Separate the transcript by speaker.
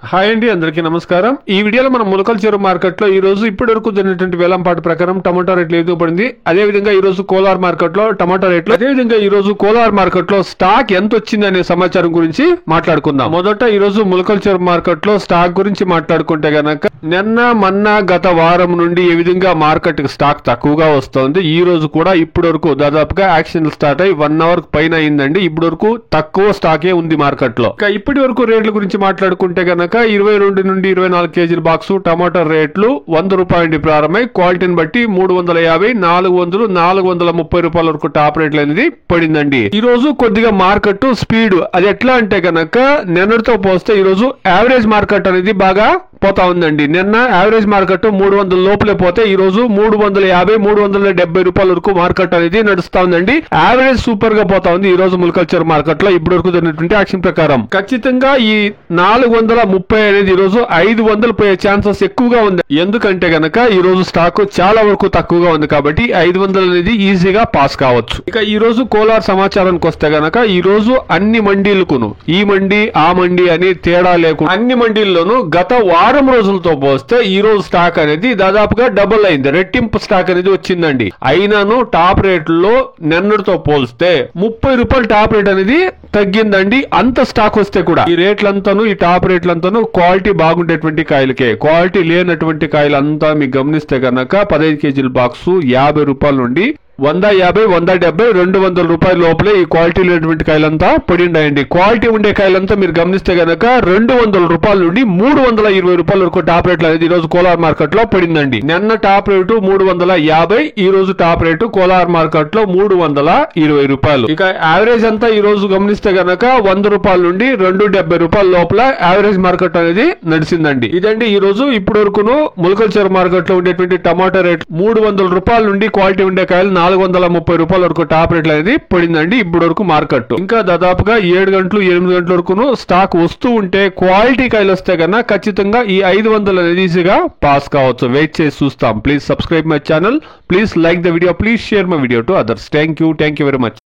Speaker 1: Hi అండి, అందరికీ నమస్కారం. ఈ వీడియోలో మనం ములకల చెరువు మార్కెట్ లో ఈ రోజు ఇప్పటి వరకు జరిగినటువంటి వేలంపాటు ప్రకారం టమాటా రేట్లు ఏదో పడింది. అదే విధంగా ఈ రోజు కోలార్ మార్కెట్ లో టమాటా రేట్లు, అదే విధంగా ఈ రోజు కోలార్ మార్కెట్ లో స్టాక్ ఎంత వచ్చింది అనే సమాచారం గురించి మాట్లాడుకుందాం. మొదట ఈ రోజు ములకల చెరువు మార్కెట్ లో స్టాక్ గురించి మాట్లాడుకుంటే గనక నిన్న మొన్న గత వారం నుండి ఏ విధంగా మార్కెట్ స్టాక్ తక్కువగా వస్తుంది. ఈ రోజు కూడా ఇప్పటి వరకు దాదాపుగా యాక్షన్ స్టార్ట్ అయ్యి 1 అవర్ పైన అయిందండి. ఇప్పటి వరకు తక్కువ స్టాకే ఉంది మార్కెట్ లో. ఇప్పటి వరకు రేట్ల గురించి మాట్లాడుకుంటే గనక 22 నుండి 24 కేజీల బాక్స్ టమాటా రేట్లు 100 రూపాయల నుండి ప్రారంభమై క్వాలిటీని బట్టి 350, 400, 430 రూపాయల వరకు టాప్ రేట్లు అనేది పడిందండి. ఈ రోజు కొద్దిగా మార్కెట్ స్పీడ్ అది ఎట్లా అంటే గనక నిన్నటితో పోస్తే ఈ రోజు యావరేజ్ మార్కెట్ అనేది బాగా పోతా ఉందండి. నిన్న యావరేజ్ మార్కెట్ 300 లోపలే పోతే ఈ రోజు 350, 370 రూపాయల వరకు మార్కెట్ అనేది నడుస్తా ఉందండి. యావరేజ్ సూపర్ గా పోతా ఉంది ఈ రోజు ములకల చెరువు మార్కెట్ లో ఇప్పటి వరకు జరిగినటువంటి యాక్షన్ ప్రకారం. ఖచ్చితంగా ఈ 430 అనేది ఈ రోజు 500 పోయే ఛాన్సెస్ ఎక్కువగా ఉంది. ఎందుకంటే గనక ఈ రోజు స్టాక్ చాలా వరకు తక్కువగా ఉంది కాబట్టి 500 అనేది ఈజీగా పాస్ కావచ్చు. ఇక ఈ రోజు కోలార్ సమాచారానికి వస్తే గనక ఈ రోజు అన్ని మండీలకును ఈ మండీ ఆ మండీ అని తేడా లేకుండా అన్ని మండీల్లోనూ గత వారం రోజులతో పోస్తే ఈ రోజు స్టాక్ అనేది దాదాపుగా డబుల్ అయింది. రెట్టింపు స్టాక్ అనేది వచ్చిందండి. అయినాను టాప్ రేట్లో నిన్నటితో పోల్స్తే 30 రూపాయలు టాప్ రేట్ అనేది తగ్గిందండి. అంత స్టాక్ వస్తే కూడా ఈ రేట్లంతాను ఈ టాప్ రేట్లంతాను క్వాలిటీ బాగుండేటువంటి కాయలకే. క్వాలిటీ లేనటువంటి కాయలంతా మీకు గమనిస్తే కనుక 15 కేజీల బాక్స్ 50 రూపాయల నుండి 150, 170, 200 రూపాయల లోపలే ఈ క్వాలిటీ లేనటువంటి కాయలంతా పడిండాయండి. క్వాలిటీ ఉండే కాయలంతా మీరు గమనిస్తే గనక 200 రూపాయల నుండి 320 రూపాయల వరకు టాప్ రేట్లు అనేది ఈ రోజు కోలార్ మార్కెట్ లో పడిందండి. నిన్న టాప్ రేటు 350, ఈ రోజు టాప్ రేటు కోలార్ మార్కెట్ లో 320 రూపాయలు. ఇక యావరేజ్ అంతా ఈ రోజు గమనిస్తే గనక 100 రూపాయల నుండి 270 రూపాయల లోపల యావరేజ్ మార్కెట్ అనేది నడిచిందండి. ఇదండి ఈ రోజు ఇప్పటి వరకును ములకల చెరువు మార్కెట్ లో ఉండేటువంటి టమాటా రేట్ 300 రూపాయల నుండి క్వాలిటీ ఉండే కాయలు 430 రూపాయల వరకు టాప్ రేట్లు అనేది పడిందండి ఇప్పటి వరకు మార్కెట్. ఇంకా దాదాపుగా 7 గంటలు 8 గంటల వరకు స్టాక్ వస్తూ ఉంటే క్వాలిటీ కాయలు వస్తే కన్నా ఖచ్చితంగా ఈ 500 అనేది ఈజీగా పాస్ కావచ్చు. వెయిట్ చేసి చూస్తాం. Please subscribe my channel, please like the video, please share my video to others. Thank you very much.